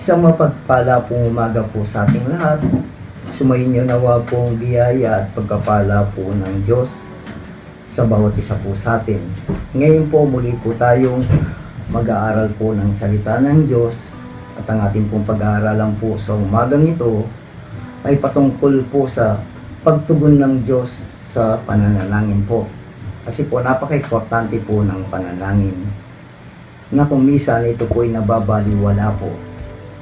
Isang mapagpala pong umaga po sa ating lahat. Sumayin niyo nawa pong biyaya at pagkapala po ng Diyos sa bawat isa po sa atin. Ngayon po muli po tayong mag-aaral po ng salita ng Diyos at ang ating pong pag-aaralan po sa umagang ito ay patungkol po sa pagtugon ng Diyos sa pananalangin po. Kasi po napaka-importante po ng panalangin na kung minsan ito po ay nababaliwala po.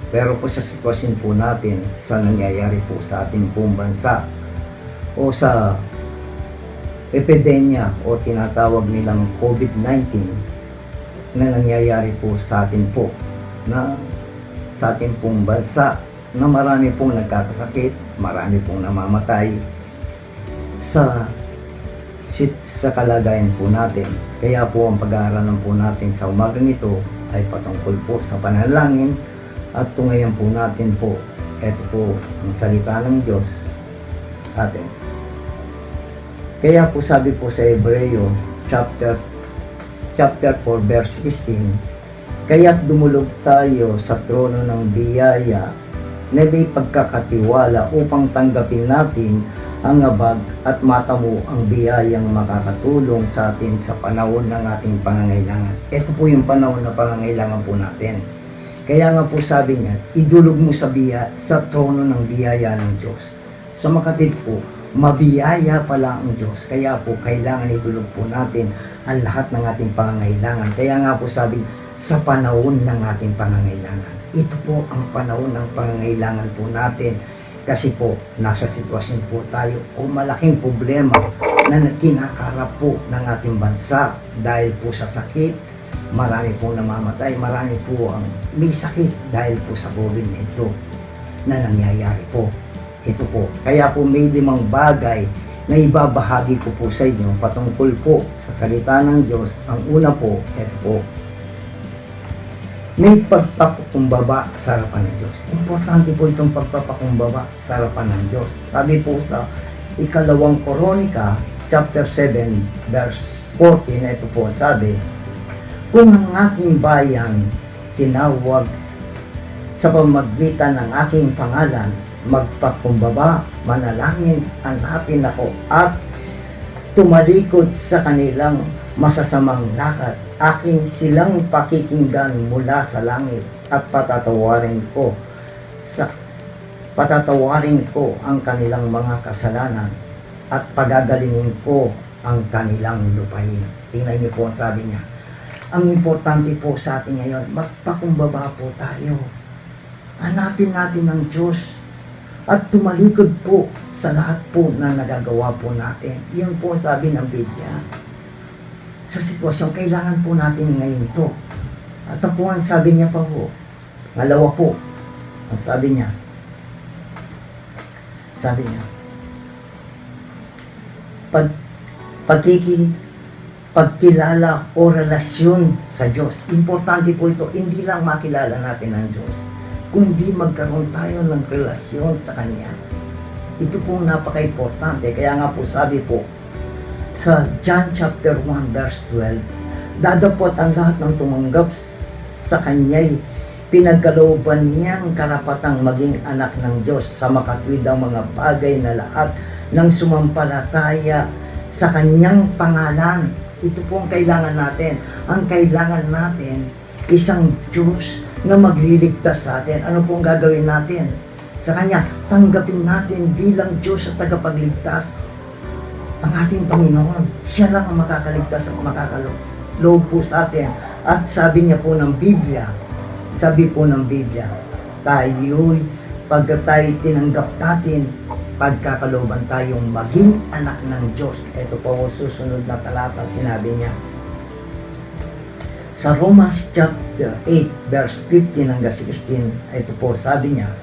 Pero po sa sitwasyon po natin sa nangyayari po sa ating pong bansa o sa epidemya o tinatawag nilang COVID-19 na nangyayari po sa atin po na sa ating pong bansa na marami pong nagkakasakit, marami pong namamatay sa kalagayan po natin. Kaya po ang pag-aaralan po natin sa umagang ito ay patungkol po sa panalangin at tungayan po natin po, ito po ang salita ng Diyos atin. Kaya po sabi po sa Hebreo chapter 4 verse 16, kaya't dumulog tayo sa trono ng biyaya na may pagkakatiwala upang tanggapin natin ang abag at matamo ang biyayang makakatulong sa atin sa panahon ng ating pangangailangan. Ito po yung panahon na pangangailangan po natin. Kaya nga po sabi niya, idulog mo sa trono ng biyaya ng Diyos. Sa makatid po, mabiyaya pala ang Diyos. Kaya po, kailangan idulog po natin ang lahat ng ating pangangailangan. Kaya nga po sabi, sa panahon ng ating pangangailangan. Ito po ang panahon ng pangangailangan po natin. Kasi po, nasa sitwasyon po tayo o malaking problema na kinakarap po ng ating bansa dahil po sa sakit. Marami pong namamatay, marami po ang may sakit dahil po sa COVID na ito na nangyayari po. Ito po. Kaya po may 5 bagay na ibabahagi ko po sa inyo patungkol po sa salita ng Diyos. Ang una po, ito po. May pagpapakumbaba sa harapan ng Diyos. Importante po itong pagpapakumbaba sa harapan ng Diyos. Sabi po sa 2 Kronika, chapter 7, verse 14, ito po sabi, kung ang aking bayan tinawag sa pamamagitan ng aking pangalan, magpakumbaba, manalangin, hanapin ako at tumalikod sa kanilang masasamang lakad, aking silang pakikinggan mula sa langit at patatawarin ko ang kanilang mga kasalanan at pagagalingin ko ang kanilang lupain. Tingnan niyo po ang sabi niya. Ang importante po sa atin ngayon, magpakumbaba po tayo. Hanapin natin ang Diyos at tumalikod po sa lahat po na nagagawa po natin. Iyon po sabi ng Biblia. Sa sitwasyon, kailangan po natin ngayon to. At po ang sabi niya pa po, ngalawa po, ang sabi niya, pagkilala o relasyon sa Diyos. Importante po ito, hindi lang makilala natin ang Diyos, kundi magkaroon tayo ng relasyon sa Kanya. Ito po napaka-importante. Kaya nga po sabi po, sa John chapter 1 verse 12, dadapot ang lahat ng tumanggap sa Kanya'y pinagkalooban niyang karapatang maging anak ng Diyos sa makatwid ang mga bagay na lahat ng sumampalataya sa Kanyang pangalan. Ito po ang kailangan natin. Ang kailangan natin, isang Diyos na magliligtas sa atin. Ano pong gagawin natin? Sa Kanya, tanggapin natin bilang Diyos at tagapagligtas ang ating Panginoon. Siya lang ang makakaligtas at makakaloob po sa atin. At sabi niya po ng Biblia, tayo'y pagka tayo tinanggap natin, pagkakalooban tayong maging anak ng Diyos. Ito po ang susunod na talata, sinabi niya. Sa Romans chapter 8, verse 15 hanggang 16, ito po, sabi niya,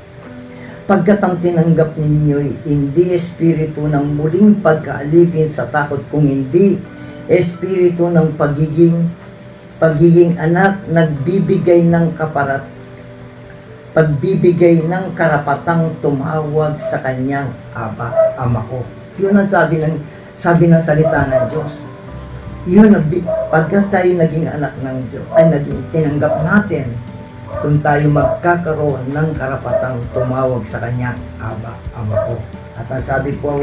pagkat ang tinanggap ninyo'y hindi espiritu ng muling pagkaalipin sa takot, kung hindi espiritu ng pagiging anak, nagbibigay ng karapatang tumawag sa Kanyang Ama ko. Yun ang sabi ng salita ng Diyos. Yun, pagka tayo naging anak ng Diyos, ay tinanggap natin kung tayo magkakaroon ng karapatang tumawag sa Kanya, Aba, Ama ko. At ang sabi po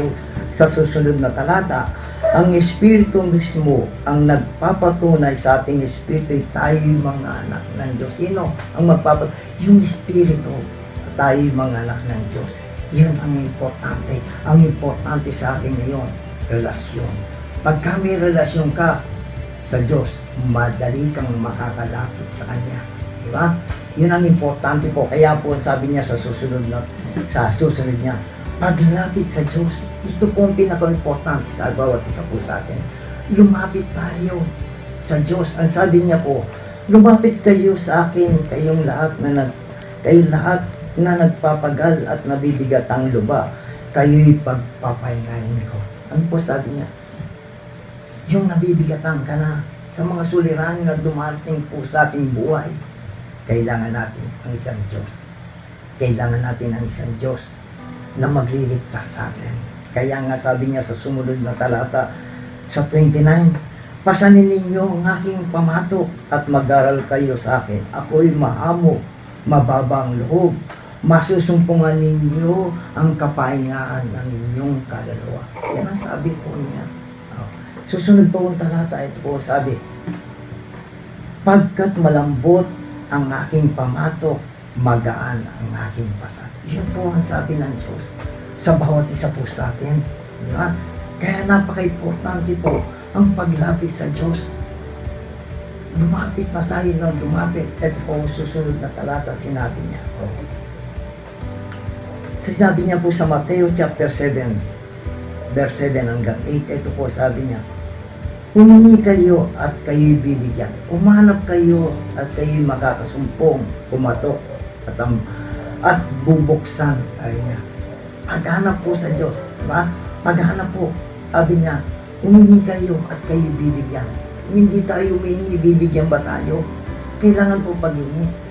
sa susunod na talata, ang Espiritu mismo ang nagpapatunay sa ating Espiritu tayo'y mga anak ng Diyos. Sino ang magpapatunay? Yung Espiritu, tayo'y mga anak ng Diyos. Yun ang importante. Ang importante sa atin ngayon, relasyon. Pagka may relasyon ka sa Diyos, madali kang makakalapit sa Kanya. Di ba? Yun ang importante po. Kaya po sabi niya sa susunod niya, paglapit sa Diyos, ito po ang pinaka-importante sa bawat isa po sa atin. Lumapit tayo sa Diyos. Ang sabi niya po, lumapit kayo sa akin, kayong lahat na nagpapagal at nabibigat ang luba, kayo'y pagpapahingahin ko. Ano po sabi niya? Yung nabibigatan ka na sa mga suliranin na dumating po sa ating buhay, kailangan natin ang isang Diyos. Kailangan natin ang isang Diyos na magliligtas sa atin. Kaya nga sabi niya sa sumunod na talata, sa 29, pasanin ninyo ang aking pamatok at mag-aral kayo sa akin. Ako'y maamo, mababang loob. Masusumpungan ninyo ang kapahingaan ng inyong kaluluwa. Yan ang sabi po niya. Susunod po ang talata, ito po sabi, pagkat malambot ang aking pamatok, magaan ang aking pasat. Yan po ang sabi ng Diyos sa bawat isa po sa atin. Di ba? Kaya napaka-importante po ang paglapit sa Diyos. Lumapit na tayo na lumapit. Ito po ang susunod na talata, sinabi niya. Sinabi niya po sa Mateo chapter 7, verse 7 hanggang 8, ito po sabi niya, humingi kayo at kayo'y bibigyan. Umanap kayo at kayo'y makakasumpong, kumatok at bubuksan, ay niya. Paghanap po sa Diyos, diba? Paghanap po, sabi niya, humingi kayo at kayo'y bibigyan. Hindi tayo humingi, bibigyan ba tayo? Kailangan po paghingi.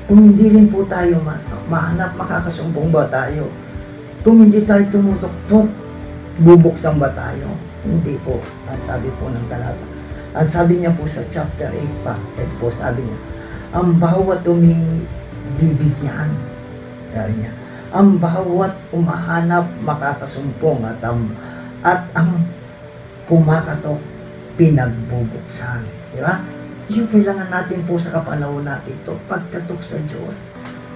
Kung hindi rin po tayo mahanap, makakasumpong ba tayo? Kung hindi tayo tumutok-tok, bubuksan ba tayo? Hindi po. Ang sabi po ng talata. Ang sabi niya po sa chapter 8 pa, ito po sabi niya, ang bawat humingi, bibigyan. Sabi niya, ang bawat umahanap, makakasumpong at ang kumakatok, pinagbubuksan. Di ba? Yung kailangan natin po sa kapanahon natin ito, pagkatok sa Diyos,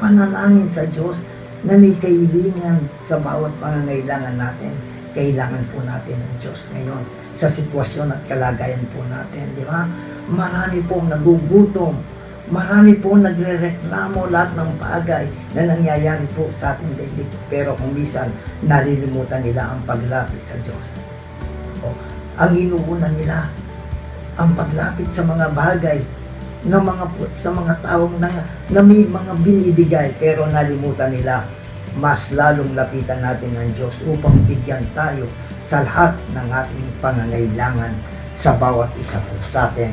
panalangin sa Diyos, na may kahilingan sa bawat pangangailangan natin. Kailangan po natin ng Diyos ngayon sa sitwasyon at kalagayan po natin. Di ba? Marami pong nagugutom, marami pong nagre-reklamo lahat ng bagay na nangyayari po sa ating daigdig. Pero kung minsan, nalilimutan nila ang paglapit sa Diyos. Ang inuuna nila, ang paglapit sa mga bagay sa mga taong na may mga binibigay, pero nalimutan nila. Mas lalong lapitan natin ng Diyos upang bigyan tayo sa lahat ng ating pangangailangan sa bawat isa po sa atin.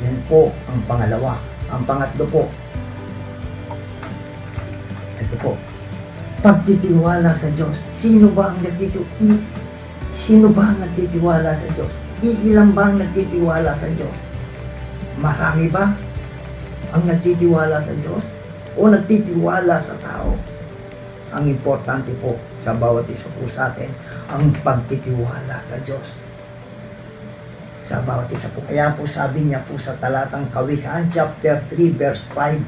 Yan po ang pangalawa. Ang pangatlo po, ito po, pagtitiwala sa Diyos. Sino ba ang nagtitiwala sa Diyos? Iilan ba ang nagtitiwala sa Diyos? Marami ba ang nagtitiwala sa Diyos? O nagtitiwala sa tao? Ang importante po sa bawat isa po sa atin, ang pagtitiwala sa Diyos. Sa bawat isa po. Kaya po sabi niya po sa talatang Kawikaan, chapter 3, verse 5,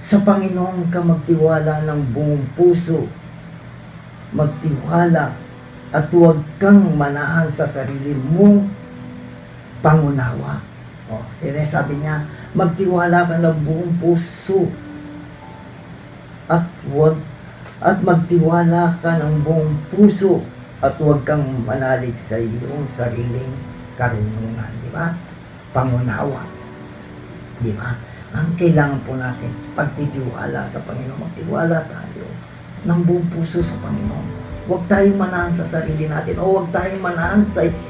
sa Panginoon ka magtiwala ng buong puso, magtiwala at huwag kang manahan sa sarili mong pangunawa. Sabi niya, magtiwala ka ng buong puso at magtiwala ka ng buong puso at huwag kang manalig sa iyong sariling karunungan. Di ba? Pangunawa. Di ba? Ang kailangan po natin, pagtitiwala sa Panginoon. Magtiwala tayo ng buong puso sa Panginoon. Huwag tayong manahan sa sarili natin o huwag tayong manahan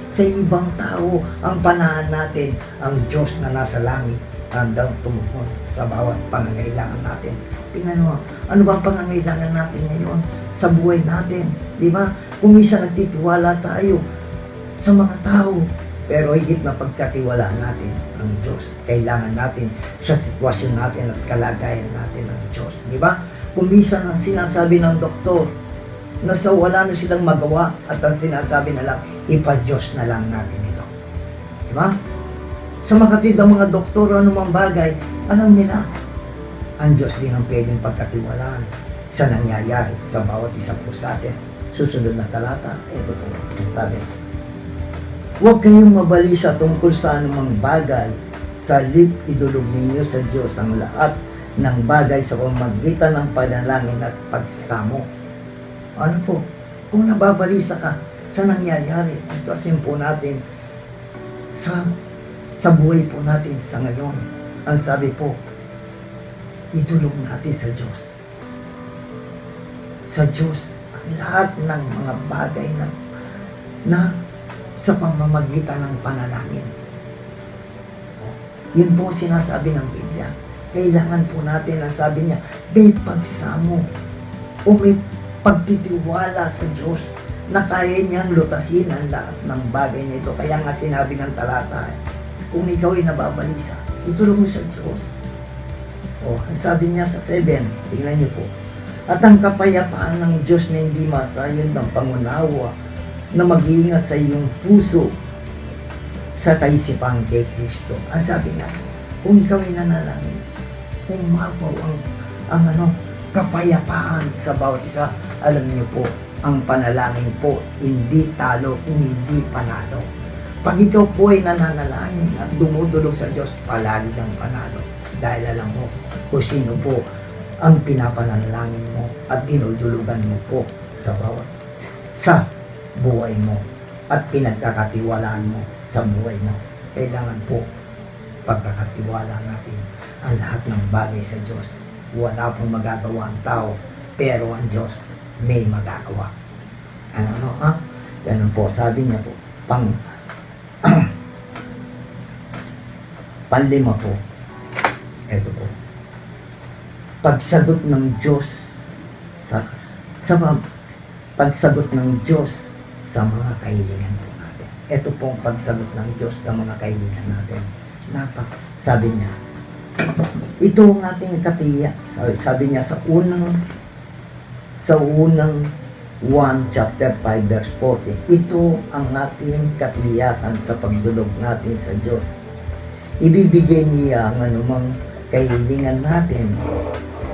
sa ibang tao. Ang panahan natin, ang Diyos na nasa langit, handang tumugon sa bawat pangangailangan natin. Tingnan mo, ano ba ang pangangailangan natin ngayon sa buhay natin? Di ba? Kung minsan nagtitiwala tayo sa mga tao, Pero higit na pagkatiwalaan natin ang Diyos. Kailangan natin sa sitwasyon natin at kalagayan natin ang Diyos. Di ba? Kung minsan ang sinasabi ng doktor, nasa wala na silang magawa at ang sinasabi na lang, ipa-Diyos na lang natin ito. Di ba? Sa makatid ng mga doktor o anumang bagay, alam nila, ang Diyos din ang pwedeng pagkatiwalaan sa nangyayari sa bawat isa po sa atin. Susunod na talata, ito po, sabi. Huwag kayong mabalisa tungkol sa anumang bagay, sa halip idulog ninyo sa Diyos ang lahat ng bagay sa pamamagitan ng panalangin at pagsamo. Ano po? Kung nababalisa ka sa nangyayari, sitwasyon po natin sa buhay po natin sa ngayon, ang sabi po, idulog natin sa Diyos. Sa Diyos, ang lahat ng mga bagay na sa pamamagitan ng panalangin. Yun po sinasabi ng Biblia. Kailangan po natin, ang sabi niya, may pagsamo o may pagtitiwala sa Diyos na kaya niyang lutasin ang lahat ng bagay nito. Kaya nga sinabi ng talata, kung ikaw ay nababalisa, itulong mo sa Diyos. Ang sabi niya sa 7, tingnan niyo po, at ang kapayapaan ng Diyos na hindi masayon ng pangunawa na mag-iingat sa iyong puso sa kaisipan kay Kristo. Ang sabi niya, kung ikaw ay nanalangin, umapaw ang kapayapaan sa bawat isa. Alam niyo po, ang panalangin po, hindi talo, hindi panalo. Pag ikaw po ay nananalangin at dumudulog sa Diyos, palagi kang panalo. Dahil alam mo kung sino po ang pinapanalangin mo at dinudulugan mo po sa buhay mo at pinagkakatiwalaan mo sa buhay mo. Kailangan po pagkakatiwala natin ang lahat ng bagay sa Diyos. Wala pong magagawa ang tao, pero ang Diyos may magagawa. Ganun po, sabi niya po, panlima po, ito po, pagsagot ng Diyos pagsagot ng Diyos sa mga kahilingan po natin. Ito pong pagsagot ng Diyos sa mga kahilingan natin. Sabi niya, ito ang ating katiyak. Sabi niya sa unang 1 chapter 5 verse 40, ito ang ating katiyakan sa pagdulog natin sa Diyos. Ibibigay niya ang anumang kahilingan natin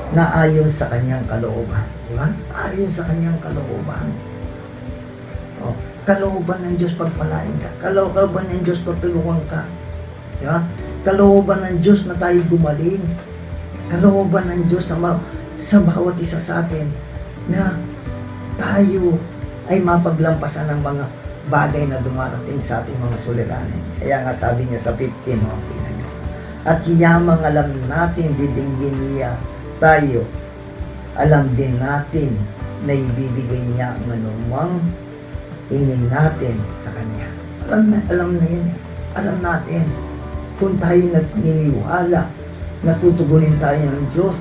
na ayon sa kanyang kalooban. Diba? Ayon sa kanyang kalooban. Kalooban ng Diyos pagpalain ka. Kalooban ng Diyos tutulungan ka. Diba? Kalooban ng Diyos na tayo gumaling. Kalooban ng Diyos sa bawat isa sa atin na tayo ay mapaglampasan ng mga bagay na dumarating sa ating mga suliranin. Kaya nga sabi niya sa 15, tingnan niyo. At yamang alam natin, didinggin niya tayo. Alam din natin na ibibigay niya ang anumang hingin natin sa Kanya. Alam na yun. Alam natin. Kung tayo naniniwala, natutugunin tayo ng Diyos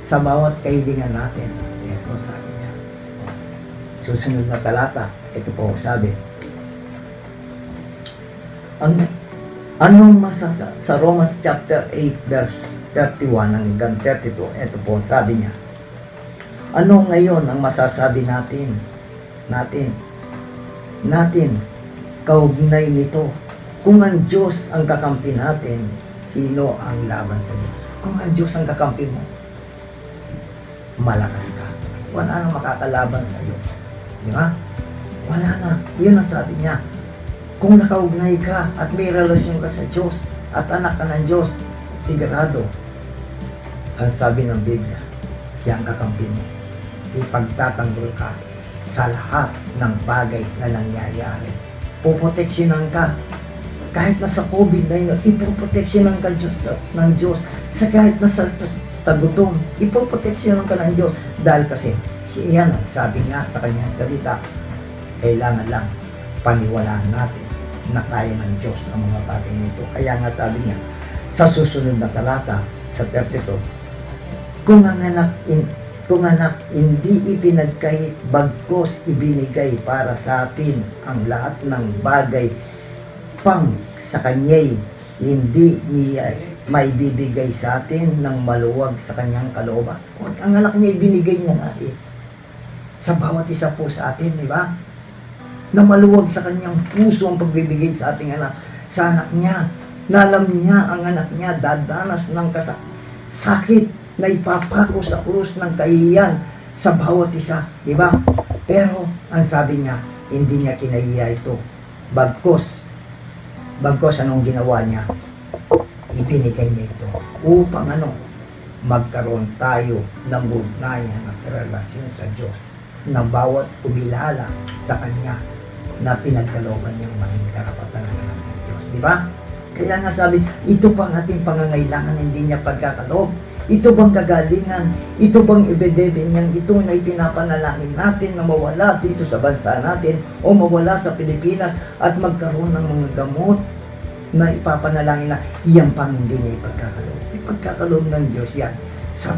sa bawat kahilingan natin. Ito sabi niya. Susunod na talata, ito po sabi. Anong sa Romans chapter 8 verse 31 hanggang 32, ito po sabi niya. Ano ngayon ang masasabi natin, kaugnay nito? Kung ang Diyos ang kakampi natin, sino ang laban sa Diyos? Kung ang Diyos ang kakampi mo, malakas ka. Wala nang makakalaban sa iyo. Di ba? Wala na. Yun ang sabi niya. Kung nakaugnay ka at may relasyon ka sa Diyos at anak ka ng Diyos, sigurado, ang sabi ng Biblia, siya ang kakampi mo. Ipagtatanggol ka sa lahat ng bagay na nangyayari. Puproteksyonan ka. Kahit nasa COVID-19, ipoproteksyonan ka ng Diyos. Sa kahit nasa tagutom, ipoproteksyonan ka ng Diyos. Dahil kasi, siya ang sabi nga sa kanyang salita, kailangan lang paniwalaan natin na kaya ng Diyos ang mga bagay nito. Kaya nga sabi niya, sa susunod na talata, sa 32, kung ang anak hindi ipinagkait, bagkos ibinigay para sa atin ang lahat ng bagay pang sa kanya'y hindi niya may bibigay sa atin ng maluwag sa kanyang kalooban. Ang anak niya ibinigay niya na sa bawat isa po sa atin, di ba? Na maluwag sa kanyang puso ang pagbibigay sa ating anak, sa anak niya. Na alam niya ang anak niya dadanas ng sakit na ipapako sa krus ng kahihiyan sa bawat isa, di ba? Pero ang sabi niya, hindi niya kinahiya ito. Bagkos anong ginawa niya? Ibinigay niya ito upang magkaroon tayo ng ugnayan at relasyon sa Diyos na bawat kumilala sa Kanya na pinagkalooban niyang maging karapatan ng Diyos. Di ba? Kaya nga sabi, ito pang ating pangangailangan, hindi niya pagkakaloob. Ito bang kagalingan? Ito bang ibedebe niyang ito na ipinapanalangin natin na mawala dito sa bansa natin o mawala sa Pilipinas at magkaroon ng mga gamot na ipapanalangin na iyan pang hindi niya ipagkakaloob. Ipagkakaloob ng Diyos yan sa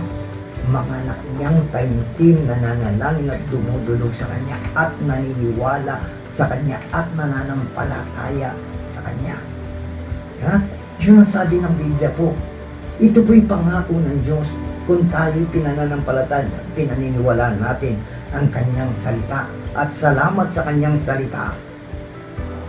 mga anak niyang taimtim na nanalangin at dumudulog sa Kanya at naniniwala sa Kanya at nananampalataya sa Kanya. Ha? Yun ang sabi ng Biblia po. Ito po'y pangako ng Diyos kung tayo'y pinananampalataya, pinaniniwalaan natin ang Kanyang salita. At salamat sa Kanyang salita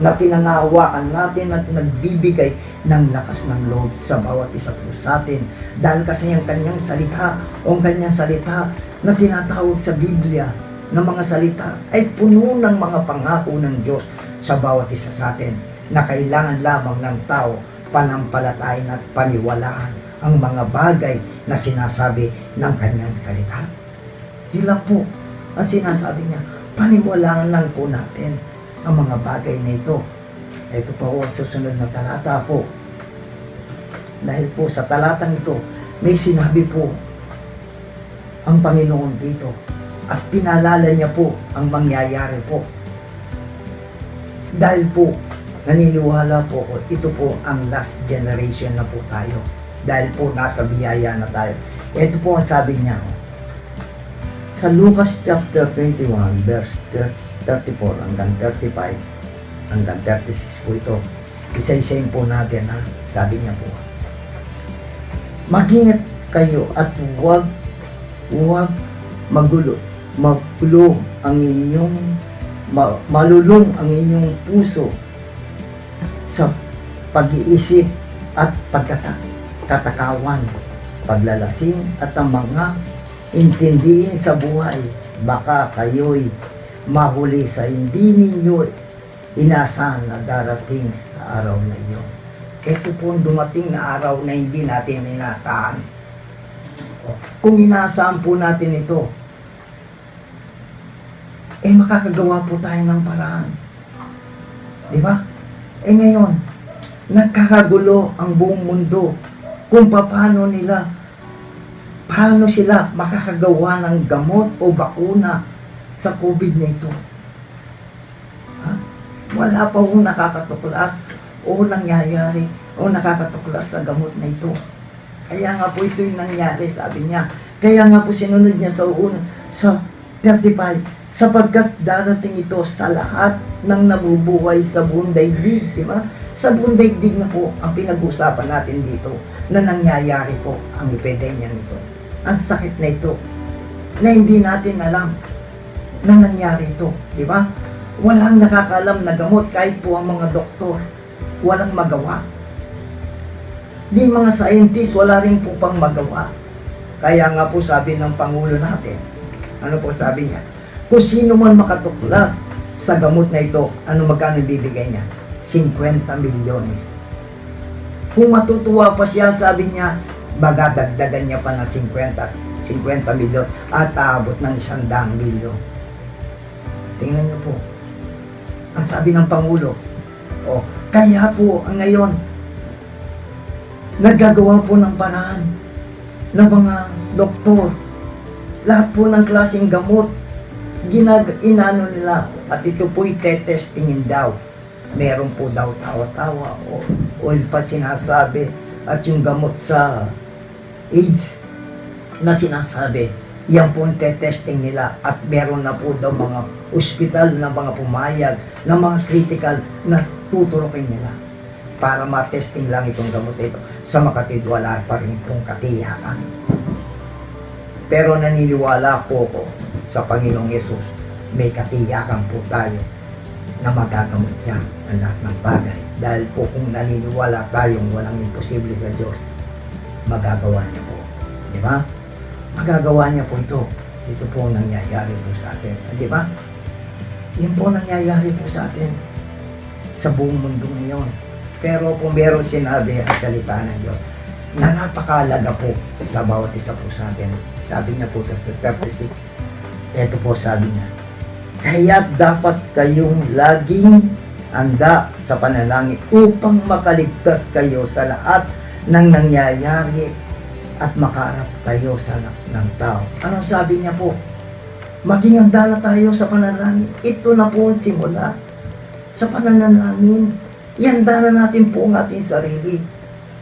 na pinangahawakan natin at nagbibigay ng lakas ng loob sa bawat isa po sa atin. Dahil kasi ang Kanyang salita o ang Kanyang salita na tinatawag sa Biblia na mga salita ay puno ng mga pangako ng Diyos sa bawat isa sa atin na kailangan lamang ng tao panampalatayin at paniwalaan ang mga bagay na sinasabi ng Kanyang salita. Yun lang po ang sinasabi niya. Paniwalaan lang po natin ang mga bagay na ito. Ito po ang susunod na talata po. Dahil po sa talatang ito, may sinabi po ang Panginoon dito at pinalala niya po ang mangyayari po. Dahil po, naniniwala po ako, ito po ang last generation na po tayo. Dahil po nasa biyaya na tayo. Ito po ang sabi niya. Sa Lucas chapter 21, verse 34 hanggang 35 hanggang 36 po ito. Isa-isayin po natin, ha? Sabi niya po, mag-ingat kayo at huwag malulong ang inyong puso sa pag-iisip at pagkatakawan, paglalasing at ang mga intindihin sa buhay. Baka kayo'y mahuli sa hindi ninyo inasahan na darating sa araw na iyon. Ito po dumating na araw na hindi natin inasahan. Kung inasahan po natin ito, makakagawa po tayo ng paraan. Di ba? Ngayon, nagkakagulo ang buong mundo kung paano sila makakagawa ng gamot o bakuna sa COVID na ito. Ha? Wala pa hong nakakatuklas o nangyayari o nakakatuklas sa gamot na ito. Kaya nga po ito yung nangyari, sabi niya. Kaya nga po sinunod niya sa 35, sapagkat darating ito sa lahat ng nabubuhay sa buong daigdig, di ba? Sa buong daigdig na po ang pinag-usapan natin dito na nangyayari po ang epidemya nito. Ang sakit na ito na hindi natin alam na nangyari ito, di ba? Walang nakakalam na gamot kahit po ang mga doktor. Walang magawa. Di mga scientist, wala rin po pang magawa. Kaya nga po sabi ng Pangulo natin, ano po sabi niya? Kung sino man makatuklas sa gamot na ito, magkano bibigay niya? 50 milyones. Kung matutuwa pa siya, sabi niya, baga dagdagan niya pa ng 50 milyon at aabot ng 100 milyon. Tingnan niyo po. Ang sabi ng Pangulo, kaya po ngayon, naggagawa po ng paraan ng mga doktor. Lahat po ng klaseng gamot, inano nila at ito po'y tetestingin daw. Meron po daw tawa-tawa o oil pa sinasabi at yung gamot sa AIDS na sinasabi, Yan po ang testing nila at meron na po daw mga ospital na mga pumayag na mga critical na tuturukin nila para matesting lang itong gamot ito. Sa Makatid, wala pa rin pong katiyakan. Pero naniniwala po ko sa Panginoong Yesus, may katiyakan po tayo na magagamot niya ang lahat ng bagay. Dahil po kung naniniwala tayong walang imposible sa Diyos, magagawa niya po. Di ba? Magagawa niya po ito. Ito po ang nangyayari po sa atin. Di ba? Yun po nangyayari po sa atin sa buong mundo ngayon. Pero kung meron sinabi ang salita ng Diyos na napakalaga po sa bawat isa po sa atin. Sabi niya po sa 36, ito po sabi niya, kaya dapat kayong laging handa sa panalangin upang makaligtas kayo sa lahat ng nangyayari at makaharap kayo sa ng tao. Anong sabi niya po? Maging handa na tayo sa panalangin. Ito na po ang simula sa pananalangin. Ihanda na natin po ang ating sarili.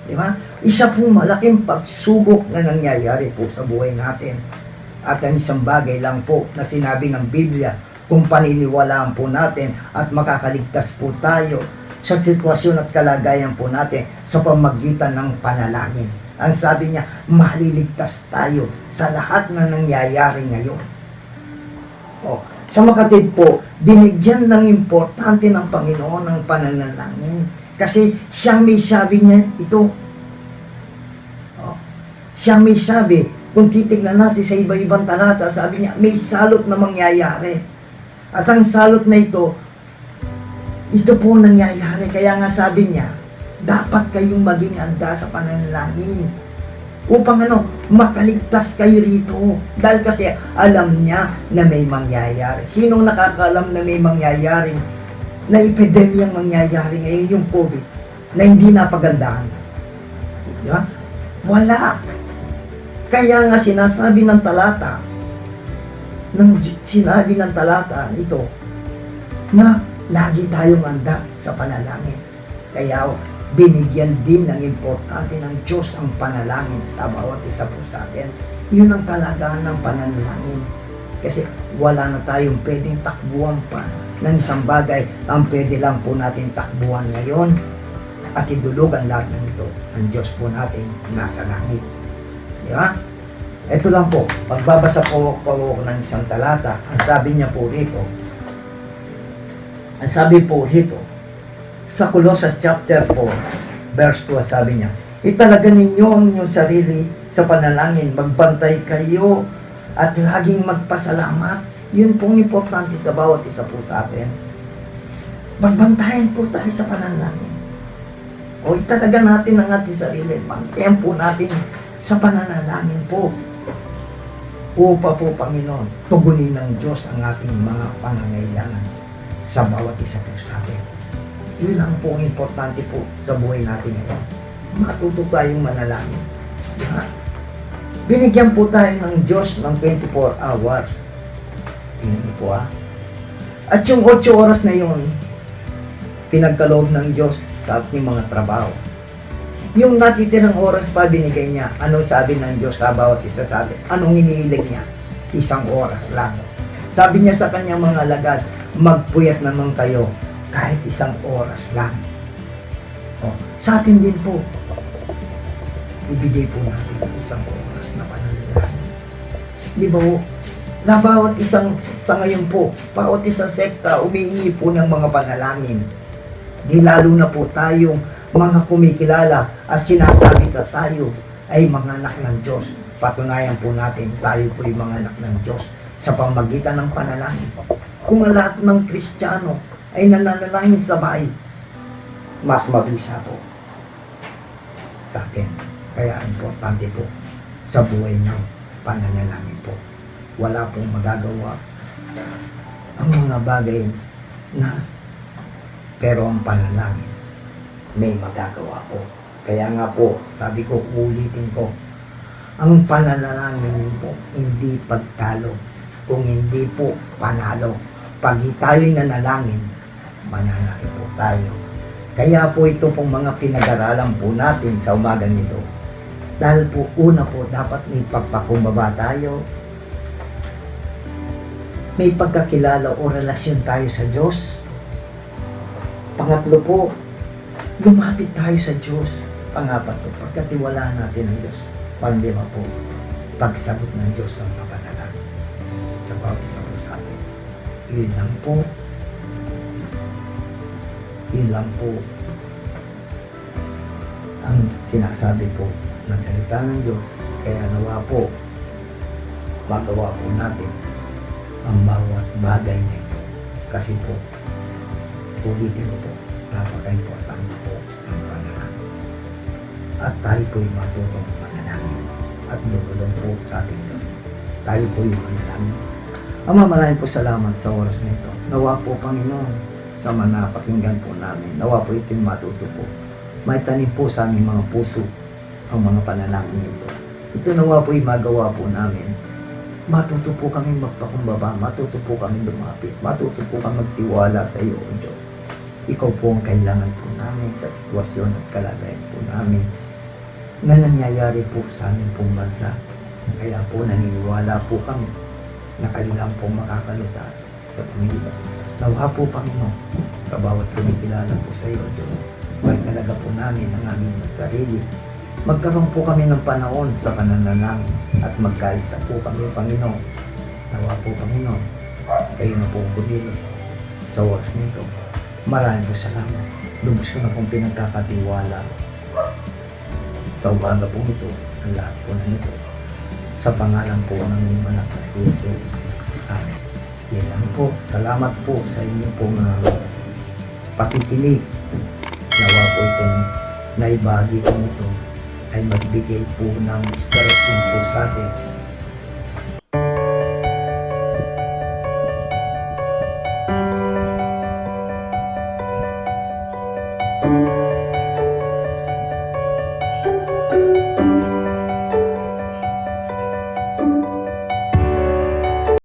Di ba? Isa pong malaking pagsubok na nangyayari po sa buhay natin. At ang isang bagay lang po na sinabi ng Biblia, kung paniniwalaan po natin at makakaligtas po tayo sa sitwasyon at kalagayan po natin sa pamagitan ng panalangin. Ang sabi niya, maliligtas tayo sa lahat na nangyayari ngayon. O, sa Makatid po, binigyan ng importante ng Panginoon ang pananalangin. Kasi siyang may sabi niya ito. O, siyang may sabi, kung titignan natin sa iba-ibang talata, sabi niya, may salot na mangyayari. At ang salot na ito po nangyayari. Kaya nga sabi niya, dapat kayong maging handa sa pananalangin upang makaligtas kayo rito. Dahil kasi alam niya na may mangyayari. Sinong nakakaalam na may mangyayari, na epidemyang mangyayari ngayon, yung COVID, na hindi napagandahan? Di ba? Wala. Kaya nga sinasabi ng talata, ito, na lagi tayong handa sa panalangin. Kaya binigyan din ng importante ng Diyos ang panalangin sa bawat isa po sa atin. Yun ang kalagahan ng panalangin. Kasi wala na tayong pwedeng takbuhan pa ng isang bagay. Ang pwede lang po natin takbuhan ngayon at idulugan lahat ng ito ang Diyos po natin nasa langit. Di ba? Ito lang po, pagbabasa po ng isang talata, ang sabi niya po rito, sa Colossus chapter 4, verse 2, sabi niya, italaga ninyo ang inyong sarili sa panalangin, magbantay kayo at laging magpasalamat. Yun pong importante sa bawat isa po sa atin. Magbantayan po tayo sa panalangin. O italaga natin ang ating sarili, bantayan po natin sa pananalangin po. Upa po, Panginoon, tugunin ng Diyos ang ating mga pangangailangan sa bawat isa po sa atin. Yun ang po importante po sa buhay natin ngayon. Matuto tayong manalangin. Diba? Binigyan po tayo ng Diyos ng 24 hours. Tingnan niyo po At yung 8 oras na yun, pinagkaloob ng Diyos sa ating mga trabaho. Yung natitirang oras pa binigay niya, anong sabi ng Diyos sa bawat isa sa atin? Anong inihiling niya? 1 oras lang. Sabi niya sa kanyang mga alagad, magpuyat naman kayo kahit 1 oras lang. O, sa atin din po, ibigay po natin 1 oras na pananalangin. Di ba po? Na bawat isang, sa ngayon po, bawat isang sekta, umiingi po ng mga panalangin. Di lalo na po tayong mga kumikilala at sinasabi sa tayo ay mga anak ng Diyos. Patunayan po natin tayo po yung mga anak ng Diyos sa pamagitan ng panalangin. Kung ang lahat ng Kristiyano ay nananalangin sa bahay, mas mabisa po sa atin. Kaya importante po sa buhay ng pananalangin po. Wala pong magagawa ang mga bagay na pero ang panalangin may magagawa po. Kaya nga po, sabi ko, ulitin ko, ang pananalangin po, hindi pagtalo, kung hindi po panalo. Pag tayo'y nanalangin, mananalo po tayo. Kaya po ito pong mga pinag-aralan po natin sa umagang ito. Dahil po, una po, dapat may pagpakumbaba tayo may pagkakilala o relasyon tayo sa Diyos. Pangatlo po, lumapit tayo sa Diyos. Pangapat po, pagkatiwalaan natin ang Diyos. Panglima po, pagsagot ng Diyos ng mga panalangin sa bawat isa po sa atin. Yun lang po. Yun lang po ang sinasabi po ng salita ng Diyos. Kaya nawa po, magawa po natin ang bawat bagay na ito. Kasi po, ulitin ko po, napaka-importante po ang panalangin. At tayo po'y matutong panalangin at dumulong po sa ating Diyos. Tayo po'y panalangin. Ama, maraming po salamat sa oras na ito. Nawa po, Panginoon, sa manapakinggan po namin. Nawa po ito'y matuto po. May tanim po sa aming mga puso ang mga panalangin ito. Ito nawa po'y magawa po namin. Matuto po kami magpakumbaba, matuto po kami lumapit, matuto po kami magtiwala sa iyo, O Diyos. Ikaw po ang kailangan po namin sa sitwasyon at kalagayan po namin na nangyayari po sa aming pong bansa. Kaya po naniniwala po kami na kayo lang po makakalutas sa pamilya. Nawa po, Panginoon, sa bawat kumikilala po sa iyo, O Diyos. Kaya talaga po namin ang aming sarili. Magkaroon po kami ng panahon sa pananalangin at magkaisa po kami, Panginoon. Nawa po, Panginoon, kayo na po kumilos sa oras nito. Maraming po salamat. Lubos ko na pong pinagkakatiwala sa umaga po ito, ang lahat po na ito. Sa pangalan po ng inyong anak na si Jesus. Amen. Yan lang po. Salamat po sa inyo pong pakikinig. Nawa po itong naibagi ko nito ay magbigay po ng inspirasyon po sa atin